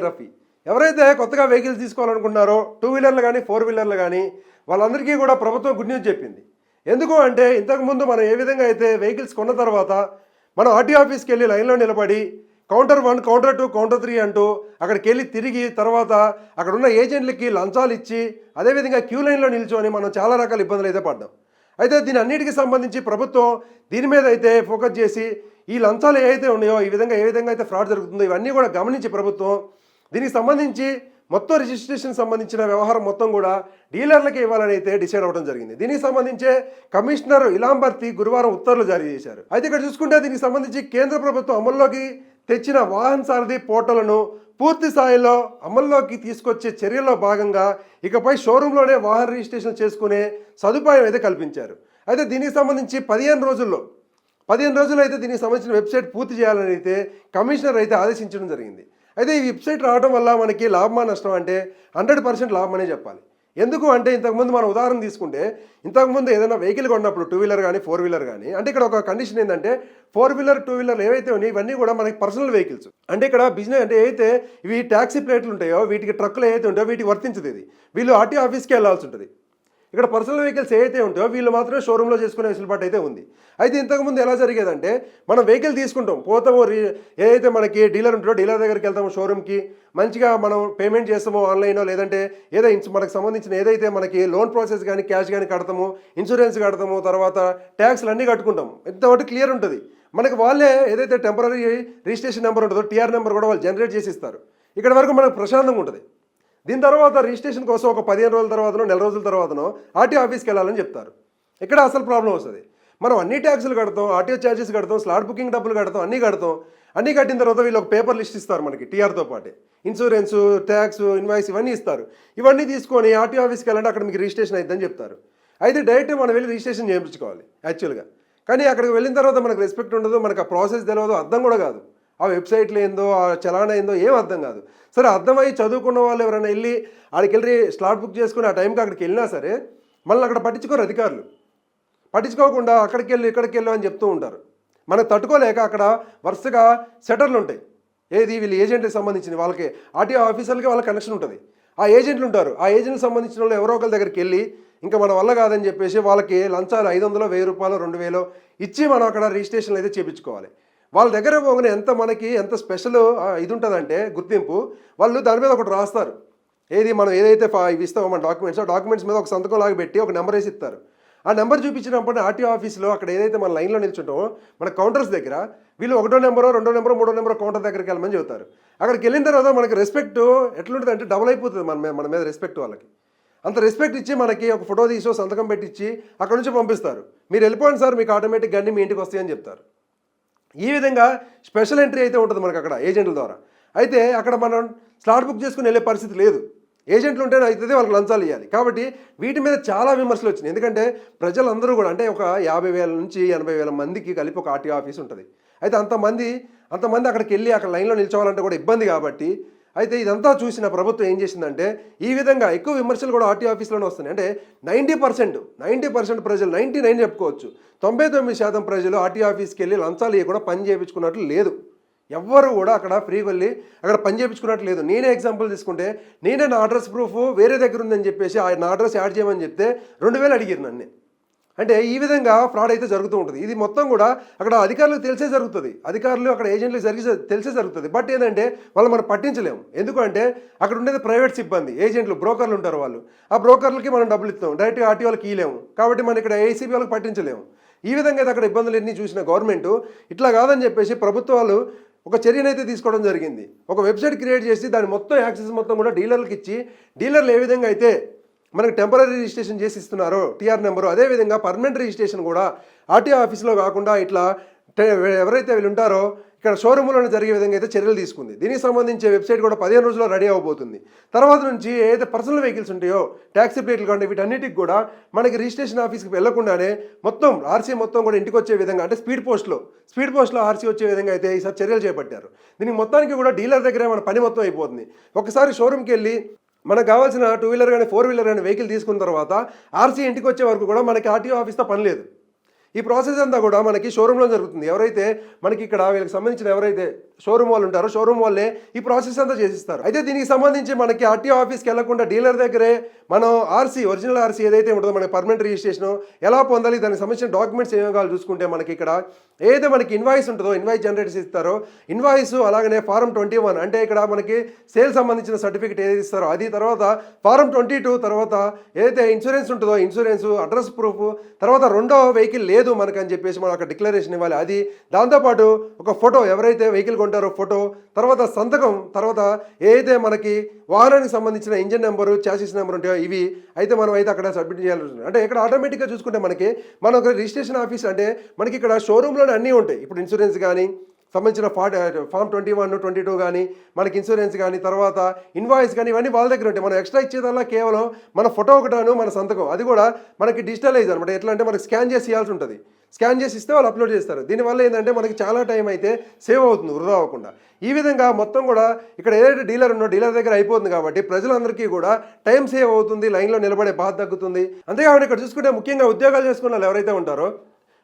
రఫీ. ఎవరైతే కొత్తగా vehicles తీసుకోవాలనుకుంటున్నారో two వీలర్లు కానీ ఫోర్ వీలర్లు కానీ వాళ్ళందరికీ కూడా ప్రభుత్వం గుడ్ న్యూస్ చెప్పింది. ఎందుకు అంటే ఇంతకుముందు మనం ఏ విధంగా అయితే వెహికల్స్ కొన్న తర్వాత మనం ఆర్టీఓ ఆఫీస్కి వెళ్ళి లైన్లో నిలబడి కౌంటర్ 1 కౌంటర్ 2 కౌంటర్ 3 అంటూ అక్కడికి వెళ్ళి తిరిగి తర్వాత అక్కడ ఉన్న ఏజెంట్లకి లంచాలు ఇచ్చి అదేవిధంగా క్యూ లైన్లో నిల్చొని మనం చాలా రకాల ఇబ్బందులు అయితే పడ్డాం. అయితే దీని అన్నిటికీ సంబంధించి ప్రభుత్వం దీని మీద అయితే ఫోకస్ చేసి ఈ లంచాలు ఏవైతే ఉన్నాయో ఈ విధంగా ఏ విధంగా అయితే ఫ్రాడ్ జరుగుతుందో ఇవన్నీ కూడా గమనించి ప్రభుత్వం దీనికి సంబంధించి మొత్తం రిజిస్ట్రేషన్ సంబంధించిన వ్యవహారం మొత్తం కూడా డీలర్లకి ఇవ్వాలని అయితే డిసైడ్ అవ్వడం జరిగింది. దీనికి సంబంధించే కమిషనర్ ఇలాంబర్తి గురువారం ఉత్తర్వులు జారీ చేశారు. అయితే ఇక్కడ చూసుకుంటే దీనికి సంబంధించి కేంద్ర ప్రభుత్వం అమల్లోకి తెచ్చిన వాహన సారథి పోర్టల్ను పూర్తి స్థాయిలో అమల్లోకి తీసుకొచ్చే చర్యల్లో భాగంగా ఇకపై షోరూంలోనే వాహన రిజిస్ట్రేషన్ చేసుకునే సదుపాయం అయితే కల్పించారు. అయితే దీనికి సంబంధించి 15 రోజులు అయితే దీనికి సంబంధించిన వెబ్సైట్ పూర్తి చేయాలని అయితే కమిషనర్ అయితే ఆదేశించడం జరిగింది. అయితే ఈ వెబ్సైట్ రావడం వల్ల మనకి లాభమా నష్టం అంటే 100% లాభం అనే చెప్పాలి. ఎందుకు అంటే ఇంతకుముందు మనం ఉదాహరణ తీసుకుంటే ఇంతకుముందు ఏదైనా వెహికల్ కొన్నప్పుడు టూ వీలర్ కానీ ఫోర్ వీలర్ కానీ అంటే ఇక్కడ ఒక కండిషన్ ఏంటంటే ఫోర్ వీలర్ టూ వీలర్ ఏవైతే ఉన్నాయో ఇవన్నీ కూడా మనకి పర్సనల్ వెహికల్స్. అంటే ఇక్కడ బిజినెస్ అంటే ఏదైతే ఇవి ట్యాక్సీ ప్లేట్లు ఉంటాయో వీటికి ట్రక్కులు ఏవైతే ఉంటాయో వీటికి వర్తించదు. ఇది వీళ్ళు ఆర్టీఓ ఆఫీస్కి వెళ్ళాల్సి ఉంటుంది. ఇక్కడ పర్సనల్ వెహికల్స్ ఏవైతే ఉంటాయో వీళ్ళు మాత్రమే షోరూంలో చేసుకునే వెసులుబాటు అయితే ఉంది. అయితే ఇంతకుముందు ఎలా జరిగేదంటే మనం వెహికల్ తీసుకుంటాం పోతాము ఏదైతే మనకి డీలర్ ఉంటాడో డీలర్ దగ్గరికి వెళ్తాము షోరూమ్కి మంచిగా మనం పేమెంట్ చేస్తామో ఆన్లైన్లో లేదంటే ఏదో మనకు సంబంధించిన ఏదైతే మనకి లోన్ ప్రాసెస్ కానీ క్యాష్ కానీ కడతాము ఇన్సూరెన్స్ కడతాము తర్వాత ట్యాక్స్లు అన్నీ కట్టుకుంటాం. ఇంతవరకు క్లియర్ ఉంటుంది. మనకి వాళ్ళే ఏదైతే టెంపరీ రిజిస్ట్రేషన్ నెంబర్ ఉంటుందో టీఆర్ నెంబర్ కూడా వాళ్ళు జనరేట్ చేసి ఇస్తారు. ఇక్కడ వరకు మనకు ప్రశాంతంగా ఉంటుంది. దీని తర్వాత రిజిస్ట్రేషన్ కోసం ఒక 15 రోజుల తర్వాతనో నెల రోజుల తర్వాతనో ఆర్టీఓ ఆఫీస్కి వెళ్ళాలని చెప్తారు. ఇక్కడ అసలు ప్రాబ్లం వస్తుంది. మనం అన్ని ట్యాక్సులు కడతాం ఆర్టీఓ ఛార్జెస్ కడతాం స్లాట్ బుకింగ్ డబ్బులు కడతాం అన్నీ కట్టిన తర్వాత వీళ్ళు ఒక పేపర్ లిస్ట్ ఇస్తారు మనకి టీఆర్తో పాటే ఇన్సూరెన్సు ట్యాక్స్ ఇన్వాయిస్ ఇవన్నీ ఇస్తారు. ఇవన్నీ తీసుకొని ఆర్టీఓ ఆఫీస్కి వెళ్ళండి అక్కడ మీకు రిజిస్ట్రేషన్ అవుతుందని చెప్తారు. అయితే డైరెక్ట్ మనం వెళ్ళి రిజిస్ట్రేషన్ చేయించుకోవాలి యాక్చువల్గా. కానీ అక్కడికి వెళ్ళిన తర్వాత మనకు రెస్పెక్ట్ ఉండదు, మనకు ఆ ప్రాసెస్ తెలియదు, అర్థం కూడా కాదు. ఆ వెబ్సైట్లో ఏందో ఆ చలానా ఏందో ఏం అర్థం కాదు. సరే అర్థమై చదువుకున్న వాళ్ళు ఎవరైనా వెళ్ళి ఆడికి వెళ్ళి స్లాట్ బుక్ చేసుకుని ఆ టైంకి అక్కడికి వెళ్ళినా సరే మళ్ళీ అక్కడ పట్టించుకోరు అధికారులు. పట్టించుకోకుండా అక్కడికి వెళ్ళి ఇక్కడికి వెళ్ళు అని చెప్తూ ఉంటారు. మనకు తట్టుకోలేక అక్కడ వరుసగా సెటర్లు ఉంటాయి. ఏది వీళ్ళు ఏజెంట్కి సంబంధించిన వాళ్ళకి ఆర్టీఓ ఆఫీసర్లకి వాళ్ళ కనెక్షన్ ఉంటుంది. ఆ ఏజెంట్లు ఉంటారు. ఆ ఏజెంట్కి సంబంధించిన వాళ్ళు ఎవరో ఒకరి దగ్గరికి వెళ్ళి ఇంకా మన వల్ల కాదని చెప్పేసి వాళ్ళకి లంచాలు 500, 1000 రూపాయలు, 2000 ఇచ్చి మనం అక్కడ రిజిస్ట్రేషన్లు అయితే చేయించుకోవాలి. వాళ్ళ దగ్గర పోగానే మనకి ఎంత స్పెషల్ ఇది ఉంటుందంటే గుర్తింపు వాళ్ళు దాని మీద ఒకటి రాస్తారు. ఏది మనం ఏదైతే ఇవి ఇస్తామో మన డాక్యుమెంట్స్ మీద ఒక సంతకం లాగా పెట్టి ఒక నెంబర్ వేసి ఇస్తారు. ఆ నెంబర్ చూపించినప్పుడు ఆర్టీఓ ఆఫీస్లో అక్కడ ఏదైతే మన లైన్లో నిల్చుంటామో మన కౌంటర్స్ దగ్గర వీళ్ళు 1వ నెంబరో 2వ నెంబరో 3వ నెంబరో కౌంటర్ దగ్గరికి వెళ్ళమని చెబుతారు. అక్కడికి వెళ్ళిన తర్వాత మనకి రెస్పెక్ట్ ఎట్లుంటుంది అంటే డబుల్ అయిపోతుంది మన మీద రెస్పెక్ట్. వాళ్ళకి అంత రెస్పెక్ట్ ఇచ్చి మనకి ఒక ఫోటో తీసి సంతకం పెట్టించి అక్కడ నుంచి పంపిస్తారు. మీరు వెళ్ళిపోండి సార్ మీకు ఆటోమేటిక్గా అన్నీ మీ ఇంటికి వస్తాయని చెప్తారు. ఈ విధంగా స్పెషల్ ఎంట్రీ అయితే ఉంటుంది మనకు అక్కడ ఏజెంట్ల ద్వారా. అయితే అక్కడ మనం స్లాట్ బుక్ చేసుకుని వెళ్ళే పరిస్థితి లేదు. ఏజెంట్లు ఉంటేనే అవుతుంది, వాళ్ళకి లంచాలు ఇవ్వాలి. కాబట్టి వీటి మీద చాలా విమర్శలు వచ్చినాయి. ఎందుకంటే ప్రజలందరూ కూడా అంటే ఒక 50,000 నుంచి 80,000 మందికి కలిపి ఒక ఆర్టీఓ ఆఫీస్ ఉంటుంది. అయితే అంతమంది అక్కడికి వెళ్ళి అక్కడ లైన్లో నిల్చోవాలంటే కూడా ఇబ్బంది. కాబట్టి అయితే ఇదంతా చూసిన ప్రభుత్వం ఏం చేసిందంటే ఈ విధంగా ఎక్కువ విమర్శలు కూడా ఆర్టీఓ ఆఫీస్లోనే వస్తున్నాయి. అంటే 90% ప్రజలు 99 చెప్పుకోవచ్చు 99% ప్రజలు ఆర్టీఓ ఆఫీస్కి వెళ్ళి లంచాలు ఇవ్వకుండా పని చేయించుకున్నట్లు లేదు. ఎవ్వరు కూడా అక్కడ ఫ్రీగా వెళ్ళి అక్కడ పని చేయించుకున్నట్లు లేదు. నేనే ఎగ్జాంపుల్ తీసుకుంటే నేనే నా అడ్రస్ ప్రూఫ్ వేరే దగ్గర ఉందని చెప్పేసి నా అడ్రస్ యాడ్ చేయమని చెప్తే 2000 అడిగారు నన్ను. అంటే ఈ విధంగా ఫ్రాడ్ అయితే జరుగుతూ ఉంటుంది. ఇది మొత్తం కూడా అక్కడ అధికారులకు తెలిసే జరుగుతుంది. అధికారులు అక్కడ ఏజెంట్లకు తెలిసే జరుగుతుంది. బట్ ఏంటంటే వాళ్ళు మనం పట్టించలేము. ఎందుకంటే అక్కడ ఉండేది ప్రైవేట్ సిబ్బంది, ఏజెంట్లు, బ్రోకర్లు ఉంటారు. వాళ్ళు ఆ బ్రోకర్లకి మనం డబ్బులు ఇస్తాం, డైరెక్ట్గా ఆర్టీఓ వాళ్ళకి ఇవ్వలేము. కాబట్టి మనం ఇక్కడ ఏసీబీ వాళ్ళకి పట్టించలేము. ఈ విధంగా అయితే అక్కడ ఇబ్బందులు ఎన్ని చూసిన గవర్నమెంట్ ఇట్లా కాదని చెప్పేసి ప్రభుత్వాలు ఒక చర్యనైతే తీసుకోవడం జరిగింది. ఒక వెబ్సైట్ క్రియేట్ చేసి దాని మొత్తం యాక్సెస్ మొత్తం కూడా డీలర్లకు ఇచ్చి డీలర్లు ఏ విధంగా అయితే మనకు టెంపరీ రిజిస్ట్రేషన్ చేసి ఇస్తున్నారో టీఆర్ నెంబరు అదేవిధంగా పర్మనెంట్ రిజిస్ట్రేషన్ కూడా ఆర్టీఓ ఆఫీస్లో కాకుండా ఇట్లా ఎవరైతే వీళ్ళు ఉంటారో ఇక్కడ షోరూంలోనే జరిగే విధంగా అయితే చర్యలు తీసుకుంది. దీనికి సంబంధించి వెబ్సైట్ కూడా 15 రోజుల్లో రెడీ అవ్వబోతుంది. తర్వాత నుంచి ఏదైతే పర్సనల్ వెహికల్స్ ఉంటాయో ట్యాక్సీ ప్లేట్లు కానీ వీటన్నిటికి కూడా మనకి రిజిస్ట్రేషన్ ఆఫీస్కి వెళ్లకుండానే మొత్తం ఆర్సీ మొత్తం కూడా ఇంటికి వచ్చే విధంగా అంటే స్పీడ్ పోస్ట్లో ఆర్సీ వచ్చే విధంగా అయితే ఈసారి చర్యలు చేపట్టారు. దీనికి మొత్తానికి కూడా డీలర్ దగ్గరే మన పని మొత్తం అయిపోతుంది. ఒకసారి షోరూమ్కి వెళ్ళి మనకు కావాల్సిన టూ వీలర్ కానీ ఫోర్ వీలర్ కానీ వెహికల్ తీసుకున్న తర్వాత ఆర్సీ ఇంటికి వచ్చే వరకు కూడా మనకి ఆర్టీఓ ఆఫీస్తో పని లేదు. ఈ ప్రాసెస్ అంతా కూడా మనకి షోరూంలో జరుగుతుంది. ఎవరైతే మనకి ఇక్కడ వీళ్ళకి సంబంధించిన ఎవరైతే షోరూమ్ వాళ్ళు ఉంటారో షోరూమ్ వాళ్ళే ఈ ప్రాసెస్ అంతా చేసిస్తారు. అయితే దీనికి సంబంధించి మనకి ఆర్టీఓ ఆఫీస్కి వెళ్లకుండా డీలర్ దగ్గరే మనం ఒరిజినల్ ఆర్సీ ఏదైతే ఉంటుందో మనకి పర్మనెంట్ రిజిస్ట్రేషన్ ఎలా పొందాలి, దానికి సంబంధించిన డాక్యుమెంట్స్ ఏమేమి కావాలి చూసుకుంటే మనకి ఇక్కడ ఏదైతే మనకి ఇన్వాయిస్ ఉంటుందో ఇన్వాయిస్ జనరేట్ ఇస్తారో ఇన్వాయిస్, అలాగనే ఫారం 21 అంటే ఇక్కడ మనకి సేల్ సంబంధించిన సర్టిఫికేట్ ఏదైతే ఇస్తారో అది, తర్వాత ఫారం 22 తర్వాత ఏదైతే ఇన్సూరెన్స్ ఉంటుందో ఇన్సూరెన్స్, అడ్రస్ ప్రూఫ్, తర్వాత రెండో వెహికల్ లేదు మనకు అని చెప్పేసి మనం అక్కడ డిక్లరేషన్ ఇవ్వాలి అది, దాంతోపాటు ఒక ఫోటో ఎవరైతే వెహికల్ కొంటారో ఫోటో, తర్వాత సంతకం, తర్వాత ఏదైతే మనకి వాహనానికి సంబంధించిన ఇంజిన్ నెంబరు, చాసిస్ నెంబర్ ఉంటాయో ఇవి అయితే మనం అయితే అక్కడ సబ్మిట్ చేయాల్సి ఉంటుంది. అంటే ఇక్కడ ఆటోమేటిక్గా చూసుకుంటే మనకి మన ఒక రిజిస్ట్రేషన్ ఆఫీస్ అంటే మనకి ఇక్కడ షోరూంలోనే అన్నీ ఉంటాయి. ఇప్పుడు ఇన్సూరెన్స్ కానీ సంబంధించిన ఫామ్ 21, 22 కానీ మనకి ఇన్సూరెన్స్ కానీ తర్వాత ఇన్వాయిస్ కానీ ఇవన్నీ వాళ్ళ దగ్గర ఉంటాయి. మనం ఎక్స్ట్రా ఇచ్చేదల్లా కేవలం మన ఫోటో ఒకటాను మన సంతకం, అది కూడా మనకి డిజిటలైజ్ అనమాట. ఎట్లా అంటే మనకి స్కాన్ చేసి ఇవ్వాల్సి ఉంటుంది. స్కాన్ చేసి ఇస్తే వాళ్ళు అప్లోడ్ చేస్తారు. దీనివల్ల ఏంటంటే మనకి చాలా టైం అయితే సేవ్ అవుతుంది వృధా అవ్వకుండా. ఈ విధంగా మొత్తం కూడా ఇక్కడ ఏదైతే డీలర్ ఉన్నో డీలర్ దగ్గర అయిపోతుంది కాబట్టి ప్రజలందరికీ కూడా టైం సేవ్ అవుతుంది, లైన్లో నిలబడే బాధ తగ్గుతుంది. అంతేకాకుండా ఇక్కడ చూసుకుంటే ముఖ్యంగా ఉద్యోగాలు చేసుకున్న వాళ్ళు ఎవరైతే ఉంటారో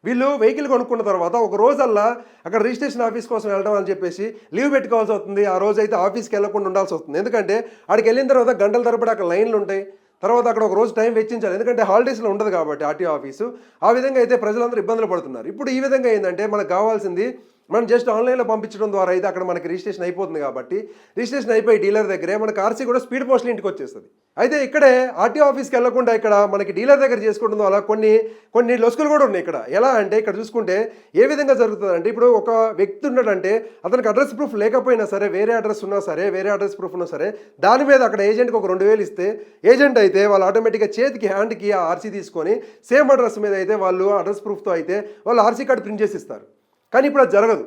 వీళ్ళు వెహికల్ కొనుక్కున్న తర్వాత ఒక రోజల్లా అక్కడ రిజిస్ట్రేషన్ ఆఫీస్ కోసం వెళ్ళడం అని చెప్పేసి లీవ్ పెట్టుకోవాల్సి వస్తుంది. ఆ రోజు అయితే ఆఫీస్కి వెళ్ళకుండా ఉండాల్సి వస్తుంది. ఎందుకంటే అక్కడికి వెళ్ళిన తర్వాత గంటల తరబడి అక్కడ లైన్లు ఉంటాయి. తర్వాత అక్కడ ఒక రోజు టైం వెచ్చించాలి, ఎందుకంటే హాలిడేస్లో ఉండదు కాబట్టి ఆర్టీఓ ఆఫీసు. ఆ విధంగా అయితే ప్రజలందరూ ఇబ్బందులు పడుతున్నారు. ఇప్పుడు ఈ విధంగా ఏంటంటే మనకు కావాల్సింది మనం జస్ట్ ఆన్లైన్లో పంపించడం ద్వారా అయితే అక్కడ మనకి రిజిస్ట్రేషన్ అయిపోతుంది కాబట్టి రిజిస్ట్రేషన్ అయిపోయి డీలర్ దగ్గరే మనకు ఆర్సీ కూడా స్పీడ్ పోస్ట్లో ఇంటికి వచ్చేస్తుంది. అయితే ఇక్కడే ఆర్టీఓ ఆఫీస్కి వెళ్లకుండా ఇక్కడ మనకి డీలర్ దగ్గర చేసుకోవడం వల్ల కొన్ని లొసుకులు కూడా ఉన్నాయి ఇక్కడ. ఎలా అంటే ఇక్కడ చూసుకుంటే ఏ విధంగా జరుగుతుంది అంటే ఇప్పుడు ఒక వ్యక్తి ఉన్నాడంటే అతనికి అడ్రస్ ప్రూఫ్ లేకపోయినా సరే, వేరే అడ్రస్ ఉన్నా సరే, వేరే అడ్రస్ ప్రూఫ్ ఉన్నా సరే, దాని మీద అక్కడ ఏజెంట్కి ఒక 2000 ఇస్తే ఏజెంట్ అయితే వాళ్ళు ఆటోమేటిక్గా చేతికి హ్యాండ్కి ఆ ఆర్సీ తీసుకొని సేమ్ అడ్రస్ మీద అయితే వాళ్ళు అడ్రస్ ప్రూఫ్తో అయితే వాళ్ళు ఆర్సీ కార్డు ప్రింట్ చేసి ఇస్తారు. కానీ ఇప్పుడు అది జరగదు.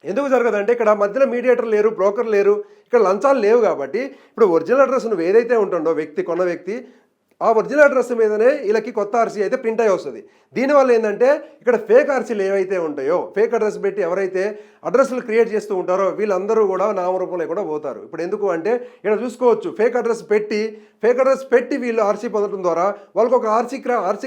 ఎందుకు జరగదు అంటే ఇక్కడ మధ్యలో మీడియేటర్ లేరు, బ్రోకర్ లేరు, ఇక్కడ లంచాలు లేవు కాబట్టి ఇప్పుడు ఒరిజినల్ అడ్రస్ నువ్వు ఏదైతే ఉంటుందో కొన్న వ్యక్తి ఆ ఒరిజినల్ అడ్రస్ మీదనే వీళ్ళకి కొత్త ఆర్సీ అయితే ప్రింట్ అయ్యి వస్తుంది. దీనివల్ల ఏంటంటే ఇక్కడ ఫేక్ ఆర్సీలు ఏవైతే ఉంటాయో ఫేక్ అడ్రస్ పెట్టి ఎవరైతే అడ్రస్లు క్రియేట్ చేస్తూ ఉంటారో వీళ్ళందరూ కూడా నామరూపంలో కూడా పోతారు. ఇప్పుడు ఎందుకు అంటే ఇక్కడ చూసుకోవచ్చు ఫేక్ అడ్రస్ పెట్టి వీళ్ళు ఆర్సీ పొందడం ద్వారా వాళ్ళకి ఒక ఆర్సీ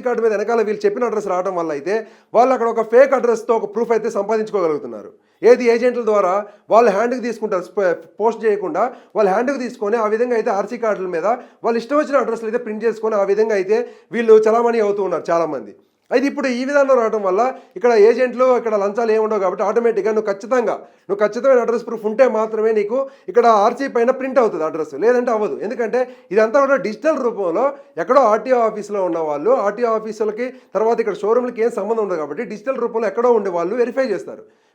కార్డు మీద వెనకాల వీళ్ళు చెప్పిన అడ్రస్ రావడం వల్ల అయితే వాళ్ళు అక్కడ ఒక ఫేక్ అడ్రస్తో ఒక ప్రూఫ్ అయితే సంపాదించుకోగలుగుతున్నారు. ఏది ఏజెంట్ల ద్వారా వాళ్ళు హ్యాండ్కి తీసుకుంటారు, పోస్ట్ చేయకుండా వాళ్ళు హ్యాండ్కి తీసుకొని ఆ విధంగా అయితే ఆర్సీ కార్డుల మీద వాళ్ళు ఇష్టం వచ్చిన అడ్రస్లు అయితే ప్రింట్ చేసుకొని ఆ విధంగా అయితే వీళ్ళు చలామణి అవుతూ ఉన్నారు చాలామంది. అయితే ఇప్పుడు ఈ విధానం రావడం వల్ల ఇక్కడ ఏజెంట్లు ఇక్కడ లంచాలు ఏముండవు కాబట్టి ఆటోమేటిక్గా నువ్వు ఖచ్చితమైన అడ్రస్ ప్రూఫ్ ఉంటే మాత్రమే నీకు ఇక్కడ ఆర్సీ పైన ప్రింట్ అవుతుంది అడ్రస్, లేదంటే అవ్వదు. ఎందుకంటే ఇదంతా కూడా డిజిటల్ రూపంలో ఎక్కడో ఆర్టీఓ ఆఫీస్లో ఉన్న వాళ్ళు ఆర్టీఓ ఆఫీసులకి తర్వాత ఇక్కడ షోరూమ్లకి ఏం సంబంధం ఉండదు కాబట్టి డిజిటల్ రూపంలో ఎక్కడో ఉండే వాళ్ళు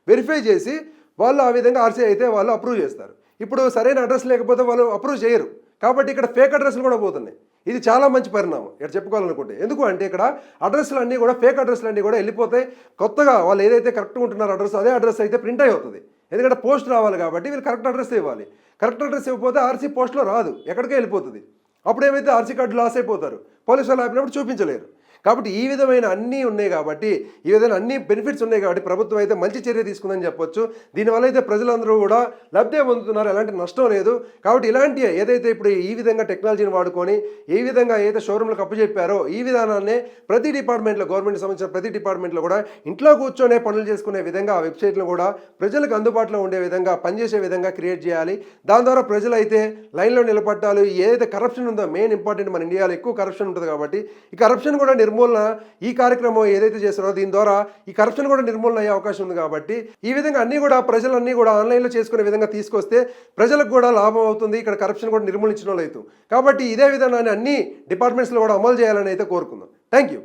వెరిఫై చేసి వాళ్ళు ఆ విధంగా ఆర్సీ అయితే వాళ్ళు అప్రూవ్ చేస్తారు. ఇప్పుడు సరైన అడ్రస్ లేకపోతే వాళ్ళు అప్రూవ్ చేయరు కాబట్టి ఇక్కడ ఫేక్ అడ్రస్లు కూడా పోతున్నాయి. ఇది చాలా మంచి పరిణామం ఇక్కడ చెప్పుకోవాలనుకుంటే. ఎందుకు అంటే ఇక్కడ అడ్రస్లు అన్నీ కూడా ఫేక్ అడ్రస్లు అన్నీ కూడా వెళ్ళిపోతాయి. కొత్తగా వాళ్ళు ఏదైతే కరెక్ట్గా ఉంటున్నారో అడ్రస్ అదే అడ్రస్ అయితే ప్రింట్ అయి అవుతుంది. ఎందుకంటే పోస్ట్ రావాలి కాబట్టి వీళ్ళు కరెక్ట్ అడ్రస్ ఇవ్వాలి. కరెక్ట్ అడ్రస్ ఇవ్వకపోతే ఆర్సీ పోస్ట్లో రాదు, ఎక్కడికే వెళ్ళిపోతుంది. అప్పుడు ఏమైతే ఆర్సీ కార్డు లాస్ అయిపోతారు, పోలీసు వాళ్ళు ఆపినప్పుడు చూపించలేరు. కాబట్టి ఈ విధమైన అన్నీ ఉన్నాయి కాబట్టి ఈ విధమైన అన్ని బెనిఫిట్స్ ఉన్నాయి కాబట్టి ప్రభుత్వం అయితే మంచి చర్య తీసుకుందని చెప్పొచ్చు. దీనివల్ల అయితే ప్రజలందరూ కూడా లబ్ధి పొందుతున్నారు, ఎలాంటి నష్టం లేదు. కాబట్టి ఇలాంటి ఏదైతే ఇప్పుడు ఈ విధంగా టెక్నాలజీని వాడుకొని ఏ విధంగా ఏదైతే షోరూమ్లకు అప్పచెప్పారో ఈ విధానాన్ని ప్రతి డిపార్ట్మెంట్లో గవర్నమెంట్ సంబంధించిన ప్రతి డిపార్ట్మెంట్లో కూడా ఇంట్లో కూర్చొనే పనులు చేసుకునే విధంగా ఆ వెబ్సైట్లను కూడా ప్రజలకు అందుబాటులో ఉండే విధంగా పనిచేసే విధంగా క్రియేట్ చేయాలి. దాని ద్వారా ప్రజలు అయితే లైన్లో నిలబట్టాలి. ఏదైతే కరప్షన్ ఉందో మెయిన్ ఇంపార్టెంట్, మన ఇండియాలో ఎక్కువ కరప్షన్ ఉంటుంది కాబట్టి ఈ కరప్షన్ కూడా నిర్మూలన ఈ కార్యక్రమం ఏదైతే చేస్తారో దీని ద్వారా ఈ కరప్షన్ కూడా నిర్మూలన అయ్యే అవకాశం ఉంది. కాబట్టి ఈ విధంగా అన్ని కూడా ప్రజలన్నీ కూడా ఆన్లైన్లో చేసుకునే విధంగా తీసుకొస్తే ప్రజలకు కూడా లాభం అవుతుంది. ఇక్కడ కరప్షన్ కూడా నిర్మూలించడం లేదు. కాబట్టి ఇదే విధానాన్ని అన్ని డిపార్ట్మెంట్స్లో కూడా అమలు చేయాలని అయితే కోరుకుందాం. Thank you.